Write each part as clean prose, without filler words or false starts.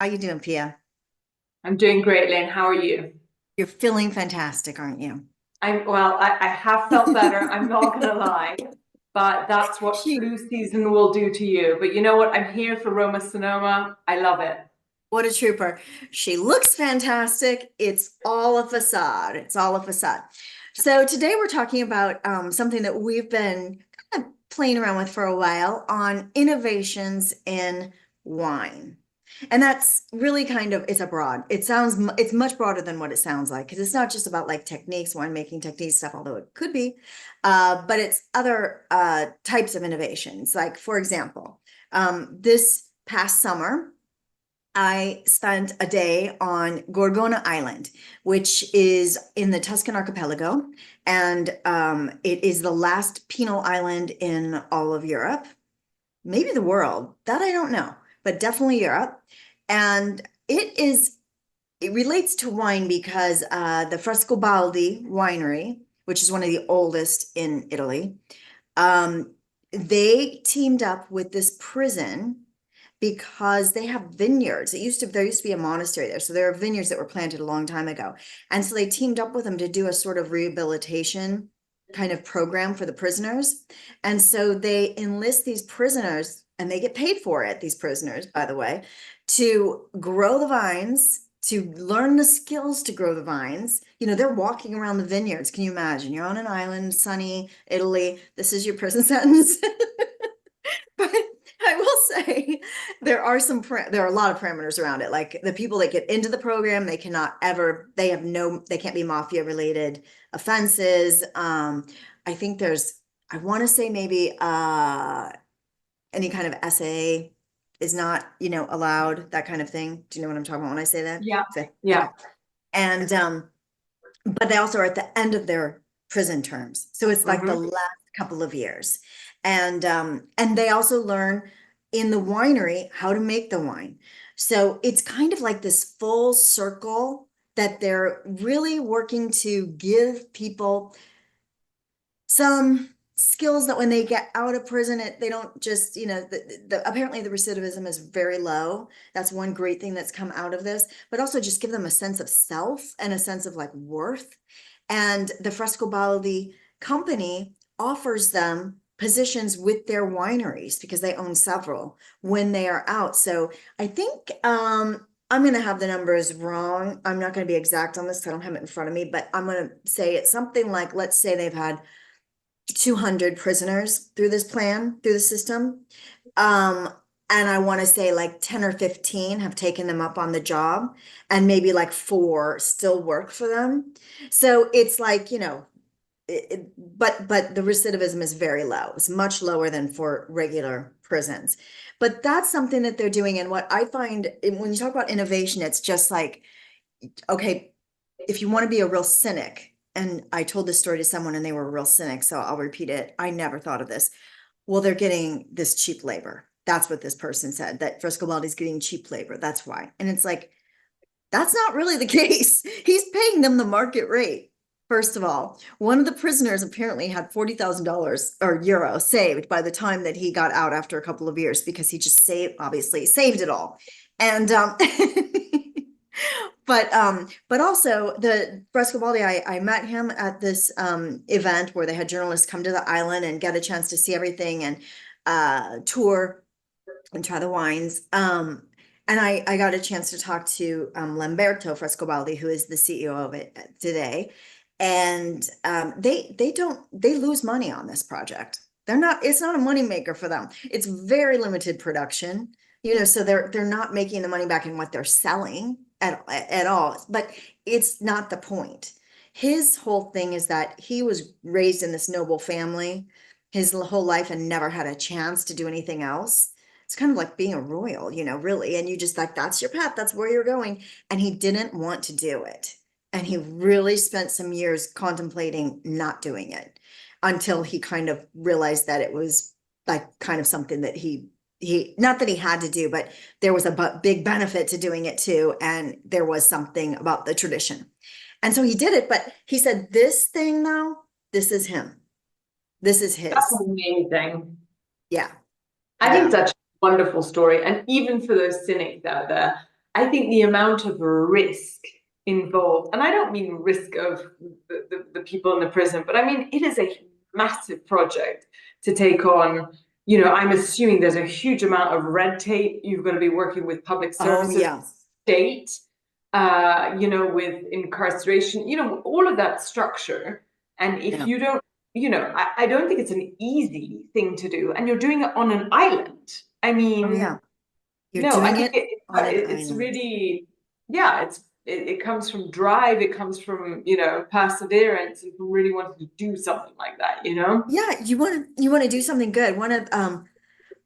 How you doing, Pia? I'm doing great, Lynn. How are you? You're feeling fantastic, aren't you? I have felt better. I'm not gonna lie, but that's what She, flu season will do to you. But you know what? I'm here for Roma Sonoma. I love it. what a trooper. She looks fantastic. It's all a facade. It's all a facade. So today we're talking about something that we've been kind of playing around with for a while on innovations in wine. And that's really kind of, it's a broad, it's much broader than what it sounds like, because it's not just about like techniques, winemaking techniques stuff, although it could be, but it's other types of innovations. Like, for example, this past summer, I spent a day on Gorgona Island, which is in the Tuscan archipelago, and it is the last penal island in all of Europe, maybe the world. That I don't know, but definitely Europe. And it relates to wine because the Frescobaldi winery, which is one of the oldest in Italy, um, they teamed up with this prison because they have vineyards. There used to be a monastery there. So there are vineyards that were planted a long time ago. And so they teamed up with them to do a sort of rehabilitation kind of program for the prisoners. And so they enlist these prisoners, and they get paid for it, these prisoners, by the way, to grow the vines, to learn the skills to grow the vines. You know, they're walking around the vineyards. Can you imagine? You're on an island, sunny Italy. This is your prison sentence. But I will say there are a lot of parameters around it. Like the people that get into the program, they can't be mafia related offenses. I think I want to say maybe any kind of SA is not, allowed, that kind of thing. Do you know what I'm talking about when I say that? Yeah, Okay. yeah. And but they also are at the end of their prison terms. So it's like the Hmm. last couple of years. And they also learn in the winery how to make the wine. So it's kind of like this full circle that they're really working to give people some skills that when they get out of prison, they don't just, apparently the recidivism is very low. That's one great thing that's come out of this, but also just give them a sense of self and a sense of like worth. And the Frescobaldi company offers them positions with their wineries because they own several when they are out. So I think I'm going to have the numbers wrong. I'm not going to be exact on this because I don't have it in front of me, but I'm going to say it's something like, let's say they've had 200 prisoners through this plan, through the system. Um, and I want to say like 10 or 15 have taken them up on the job, and maybe like four still work for them. So it's like, but the recidivism is very low. It's much lower than for regular prisons. But that's something that they're doing. And what I find when you talk about innovation, it's just like, okay, if you want to be a real cynic, and I told this story to someone and they were a real cynic, so I'll repeat it. I never thought of this. Well, they're getting this cheap labor. That's what this person said, that Frescobaldi's getting cheap labor. That's why. And it's like, that's not really the case. He's paying them the market rate. First of all, one of the prisoners apparently had $40,000 or euro saved by the time that he got out after a couple of years because he just obviously saved it all. And but also the Frescobaldi, I met him at this event where they had journalists come to the island and get a chance to see everything and tour and try the wines. And I got a chance to talk to Lamberto Frescobaldi, who is the CEO of it today. And they lose money on this project. It's not a moneymaker for them. It's very limited production, so they're not making the money back in what they're selling at all. But it's not the point. His whole thing is that he was raised in this noble family his whole life and never had a chance to do anything else. It's kind of like being a royal, really. And you just like, that's your path, that's where you're going. And he didn't want to do it. And he really spent some years contemplating not doing it until he kind of realized that it was like kind of something that not that he had to do, but there was a big benefit to doing it too. And there was something about the tradition. And so he did it. But he said, this thing now, this is him. This is That's his. amazing. Yeah. I think Yeah. that's a wonderful story. And even for those cynics out there, I think the amount of risk involved, and I don't mean risk of the people in the prison, but I mean it is a massive project to take on. I'm assuming there's a huge amount of red tape. You've got to be working with public Oh, services, yeah. state, with incarceration, all of that structure. And if Yeah. you don't, I don't think it's an easy thing to do. And you're doing it on an island. I Oh, yeah. mean, You're no, I doing think it on an it's island. really, yeah, it comes from drive, it comes from, perseverance and from really wanting to do something like that. Yeah, you want to do something good. One of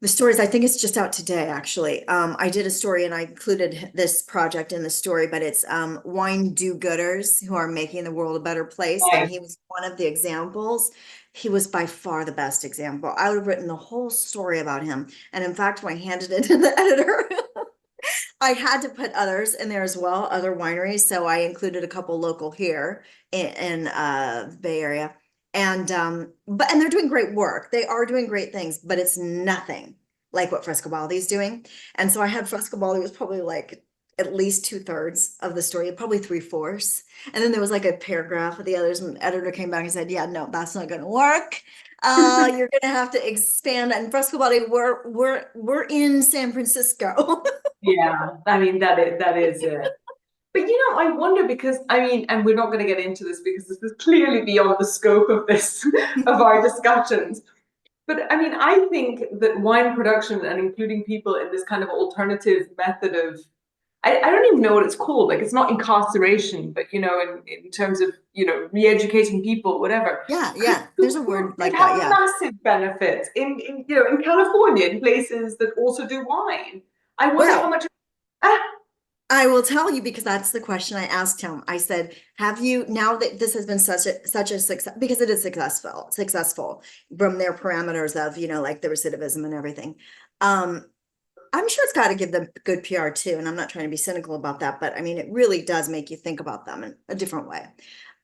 the stories, I think it's just out today, actually. I did a story and I included this project in the story, but it's wine do-gooders who are making the world a better place. And Right. he was one of the examples. He was by far the best example. I would have written the whole story about him. And in fact, when I handed it to the editor, I had to put others in there as well, other wineries. So I included a couple local here in the Bay Area. And they're doing great work. They are doing great things, but it's nothing like what Frescobaldi is doing. And so I had Frescobaldi was probably like at least two-thirds of the story, probably three-fourths. And then there was like a paragraph of the others, and the editor came back and said, yeah, no, that's not gonna work. You're gonna have to expand. And Frescobaldi, we're in San Francisco. Yeah, I mean that is it. But I wonder because I mean, and we're not going to get into this because this is clearly beyond the scope of this of our discussions. But I mean, I think that wine production and including people in this kind of alternative method of I don't even know what it's called. Like it's not incarceration, but in terms of, re-educating people, whatever, Yeah, could yeah. There's a word could like that. have Yeah. massive benefits in California, in places that also do wine. I wonder how Well, much ah, I will tell you because that's the question I asked him. I said, "Have you now that this has been such a success because it is successful from their parameters of, like the recidivism and everything. Um, I'm sure it's got to give them good PR too, and I'm not trying to be cynical about that, but I mean, it really does make you think about them in a different way.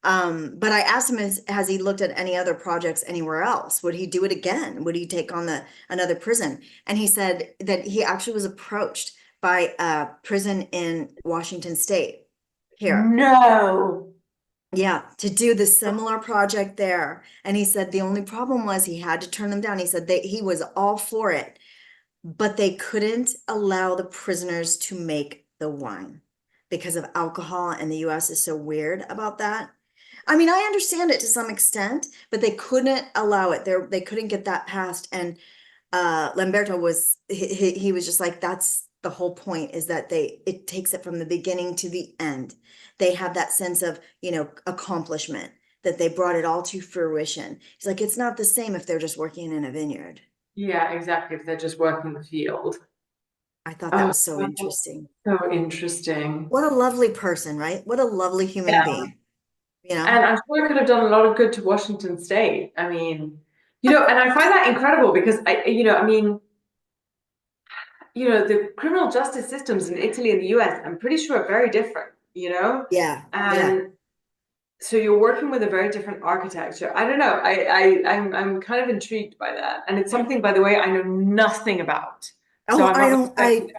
But I asked him, has he looked at any other projects anywhere else? Would he do it again? Would he take on another prison? And he said that he actually was approached by a prison in Washington State here. no. Yeah, to do the similar project there. And he said the only problem was he had to turn them down. He said that he was all for it, but they couldn't allow the prisoners to make the wine because of alcohol, and the US is so weird about that. I mean, I understand it to some extent, but they couldn't allow it. They couldn't get that passed. And Lamberto he was just like, that's the whole point is that it takes it from the beginning to the end. They have that sense of, accomplishment that they brought it all to fruition. He's like, it's not the same if they're just working in a vineyard. Yeah, exactly. If they're just working the field. I thought that Oh, was so interesting. so interesting. What a lovely person, right? What a lovely human Yeah. being, you know? And I'm sure it could have done a lot of good to Washington State. I mean, and I find that incredible because I mean, the criminal justice systems in Italy and the US, I'm pretty sure are very different. Yeah, yeah. And so you're working with a very different architecture. I don't know. I'm kind of intrigued by that. And it's something, by the way, I know nothing about. So Oh, I'm not gonna speculate.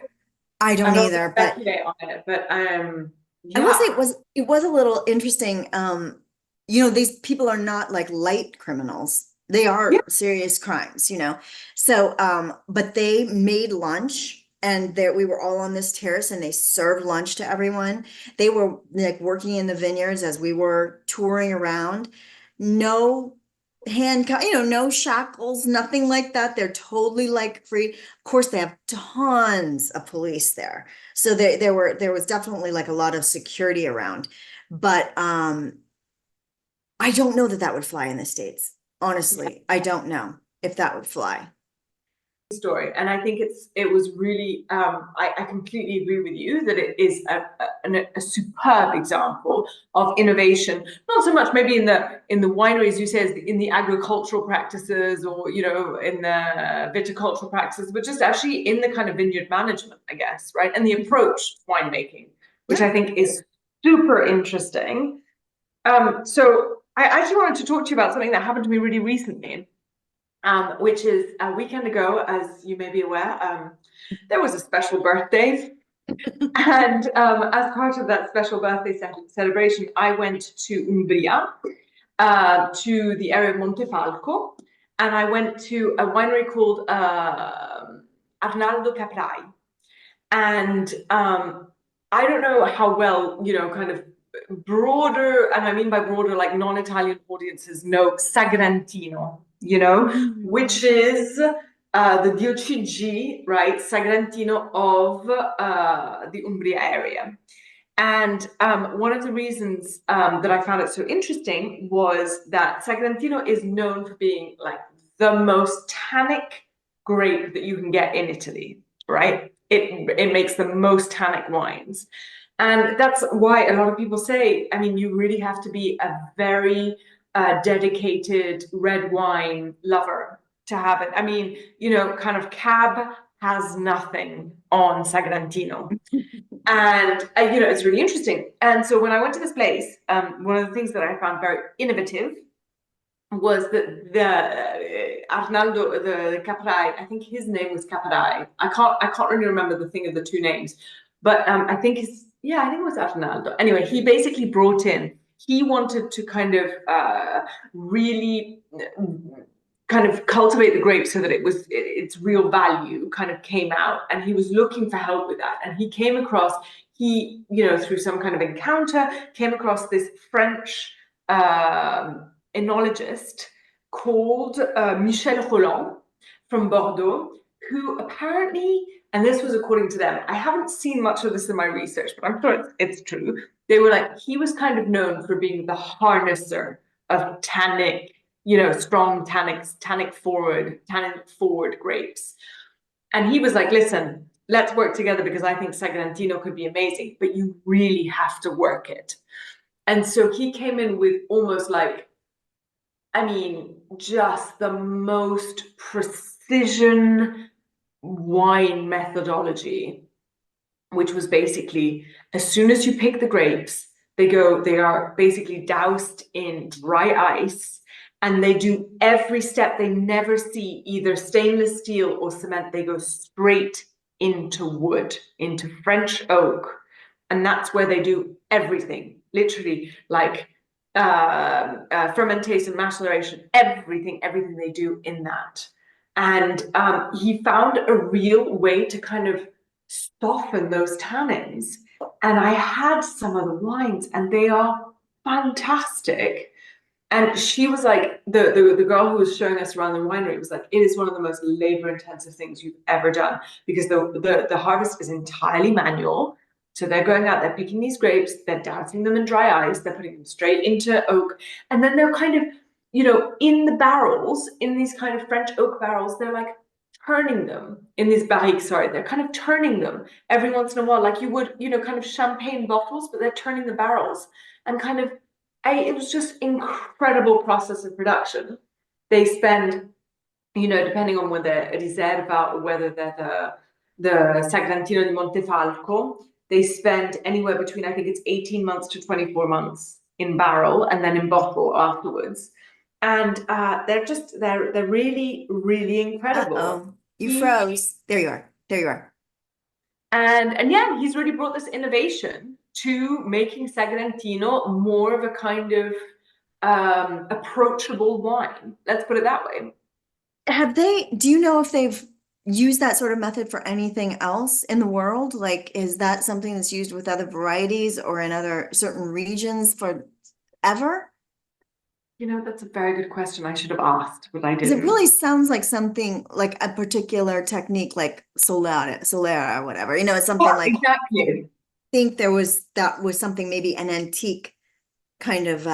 I I'm don't not gonna either, but speculate on it, but I will say yeah. it was a little interesting. These people are not like light criminals. They Yeah. are serious crimes, So, but they made lunch and there we were all on this terrace and they served lunch to everyone. They were like working in the vineyards as we were touring around. No handcuff, no shackles, nothing like that. They're totally like free. Of course, they have tons of police there. So there was definitely like a lot of security around. But I don't know that that would fly in the States. Honestly, I don't know if that would fly. Story, and I think it was really I completely agree with you that it is a superb example of innovation, not so much maybe in the wineries you say, in the agricultural practices or in the viticultural practices, but just actually in the kind of vineyard management, I guess, right, and the approach to winemaking, which Yeah. I think is super interesting. So I actually wanted to talk to you about something that happened to me really recently, which is a weekend ago, as you may be aware. There was a special birthday And as part of that special birthday celebration, I went to Umbria, to the area of Montefalco, and I went to a winery called Arnaldo Caprai. And I don't know how well, kind of broader, and I mean by broader, like non-Italian audiences know Sagrantino, which is the DOCG, right? Sagrantino of the Umbria area. And one of the reasons that I found it so interesting was that Sagrantino is known for being like the most tannic grape that you can get in Italy, right? It makes the most tannic wines. And that's why a lot of people say, I mean, you really have to be a very dedicated red wine lover to have it. I mean, kind of Cab has nothing on Sagrantino. And it's really interesting. And so when I went to this place, one of the things that I found very innovative was that the Arnaldo, the Caprai, I think his name was Caprai. I can't really remember the thing of the two names, but I think I think it was Arnaldo. Anyway, he basically brought in. He wanted to kind of really kind of cultivate the grapes so that its real value kind of came out, and he was looking for help with that. And he came across through some kind of encounter came across this French enologist called Michel Rolland from Bordeaux, who apparently, and this was according to them, I haven't seen much of this in my research, but I'm sure it's true. They were like, he was kind of known for being the harnesser of tannic, strong tannin forward grapes. And he was like, listen, let's work together because I think Sagrantino could be amazing, but you really have to work it. And so he came in with almost like, I mean, just the most precision wine methodology, which was basically as soon as you pick the grapes, they are basically doused in dry ice, and they do every step. They never see either stainless steel or cement. They go straight into wood, into French oak. And that's where they do everything, literally, like fermentation, maceration, everything they do in that. And he found a real way to kind of soften those tannins. And I had some of the wines, and they are fantastic. And she was like, the girl who was showing us around the winery was like, it is one of the most labor-intensive things you've ever done, because the harvest is entirely manual. So they're going out, they're picking these grapes, they're dousing them in dry ice, they're putting them straight into oak, and then they're kind of, in the barrels, in these kind of French oak barrels, they're like turning them in these barriques, sorry, they're kind of turning them every once in a while, like you would, kind of champagne bottles, but they're turning the barrels and kind of, it was just incredible process of production. They spend, depending on whether riserva or whether they're the Sagrantino di Montefalco, they spend anywhere between, I think it's 18 months to 24 months in barrel and then in bottle afterwards. And they're really, really incredible. Uh-oh, you froze. There you are. There you are. And yeah, he's really brought this innovation to making Sagrantino more of a kind of approachable wine. Let's put it that way. Do you know if they've used that sort of method for anything else in the world? Like, is that something that's used with other varieties or in other certain regions for ever? That's a very good question. I should have asked, but I Because it didn't. really sounds like something like a particular technique, like Solera or whatever. It's something Yeah, like, exactly. think that was something, maybe an antique kind of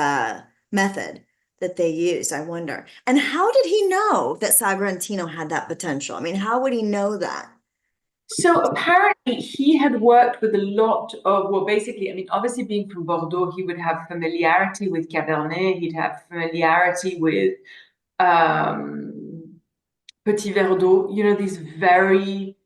method that they used, I wonder. And how did he know that Sagrantino had that potential? I mean, how would he know that? So apparently he had worked with a lot of, well, basically, I mean, obviously being from Bordeaux, he would have familiarity with Cabernet, he'd have familiarity with Petit Verdot, these very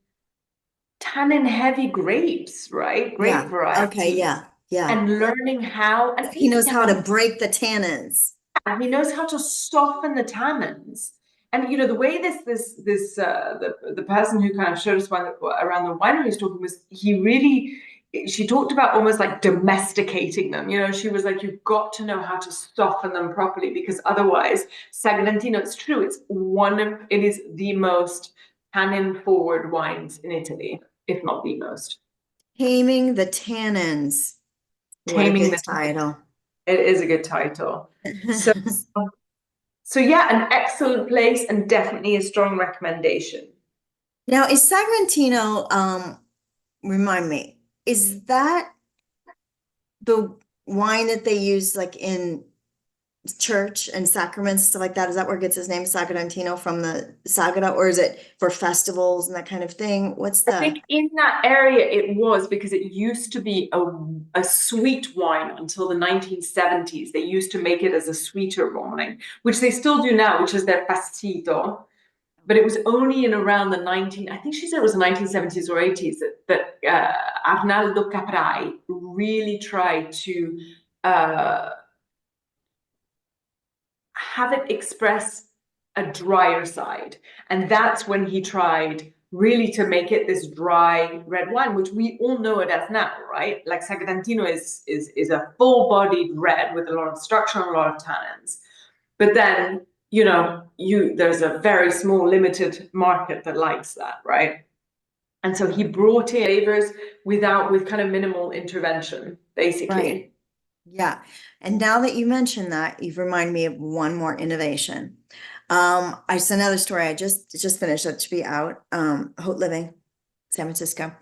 tannin heavy grapes, right? Grape Yeah. Okay. varieties. Yeah. Yeah. And learning how, and He knows how to again, break the tannins. he knows how to soften the tannins and you know the way the person who kind of showed us around the winery was talking was he really she talked about almost like domesticating them. You know, she was like, you've got to know how to soften them properly because otherwise, Sagrantino, it's true, it is the most tannin forward wines in Italy, if not the most. Taming the Tannins. What a Taming good the title. It is a good title. So so yeah, an excellent place and definitely a strong recommendation. Now, is Sagrantino, remind me, is that the wine that they use like in church and sacraments, stuff like that? Is that where it gets his name, Sagrantino, from the Sagra, or is it for festivals and that kind of thing? What's I the think in that area it was because it used to be a sweet wine until the 1970s. They used to make it as a sweeter wine, which they still do now, which is their pastito. But it was only in around the 19, I think she said it was the 1970s or 80s that Arnaldo Caprai really tried to uh, have it express a drier side. And that's when he tried really to make it this dry red wine, which we all know it as now, right? Like Sagrantino is a full-bodied red with a lot of structure and a lot of tannins. But then, you know, there's a very small limited market that likes that, right? And so he brought in flavors with kind of minimal intervention, right? basically. Yeah. And now that you mentioned that, you've reminded me of one more innovation. I saw another story. I just finished. That should be out. Haute Living, San Francisco.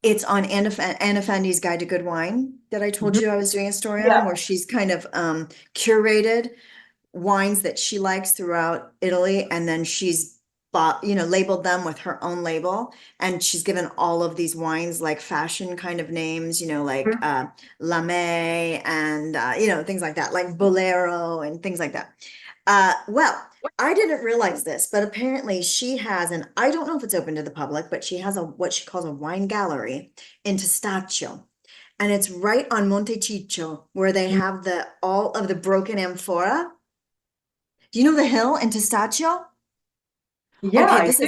It's on Anna Fendi's Guide to Good Wine that I told Mhm. you I was doing a story on, Yeah. where she's kind of curated wines that she likes throughout Italy, and then she's bought, labeled them with her own label, and she's given all of these wines like fashion kind of names, like Lame and things like that, like Bolero and things like that. Well, I didn't realize this, but apparently she has, and I don't know if it's open to the public, but she has what she calls a wine gallery in Testaccio. And it's right on Monte Ciccio, where they have all of the broken amphora. Do you know the hill in Testaccio? Yeah, Okay, I this do.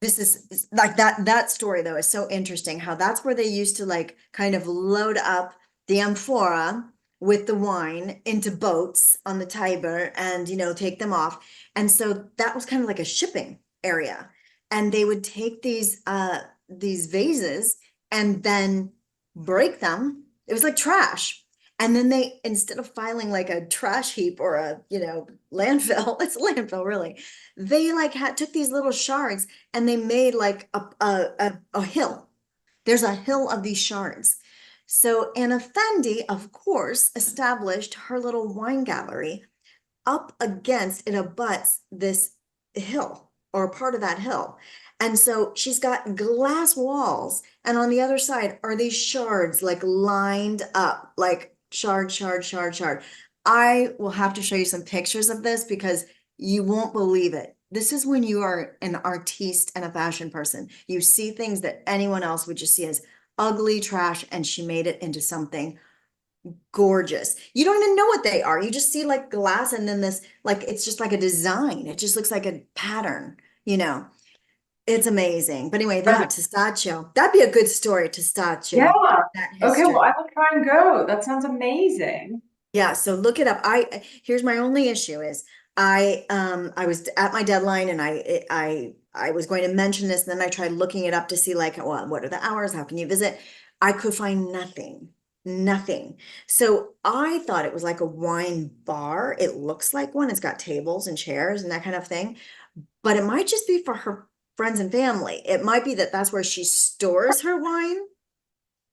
is like that story though is so interesting, how that's where they used to like kind of load up the amphora with the wine into boats on the Tiber and take them off. And so that was kind of like a shipping area. And they would take these vases and then break them. It was like trash. And then they, instead of filing like a trash heap or a, landfill, it's a landfill really. They like took these little shards and they made like a hill. There's a hill of these shards. So Anna Fendi, of course, established her little wine gallery up against, it abuts this hill or a part of that hill. And so she's got glass walls, and on the other side are these shards like lined up, like shard, shard, shard, shard. I will have to show you some pictures of this because you won't believe it. This is when you are an artiste and a fashion person. You see things that anyone else would just see as ugly trash, and she made it into something gorgeous. You don't even know what they are. You just see like glass, and then this, like, it's just like a design. It just looks like a pattern, you know. It's amazing. But anyway, that Testaccio, that'd be a good story, Yeah. Testaccio, that Okay, well, I history. will try and go. That sounds amazing. Yeah, so look it up. Here's my only issue is I was at my deadline, and I was going to mention this, and then I tried looking it up to see like what are the hours, how can you visit? I could find nothing. Nothing. So I thought it was like a wine bar. It looks like one. It's got tables and chairs and that kind of thing, but it might just be for her friends and family. It might be that that's where she stores her wine,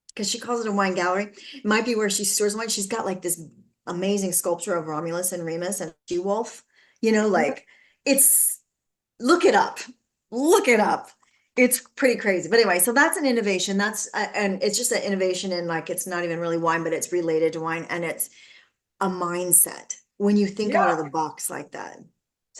because she calls it a wine gallery. It might be where she stores wine. She's got like this amazing sculpture of Romulus and Remus and she wolf. Like, it's, look it up. Look it up. It's pretty crazy. But anyway, so that's an innovation. And it's just an innovation in, like, it's not even really wine, but it's related to wine, and it's a mindset when you think Yeah. out of the box like that.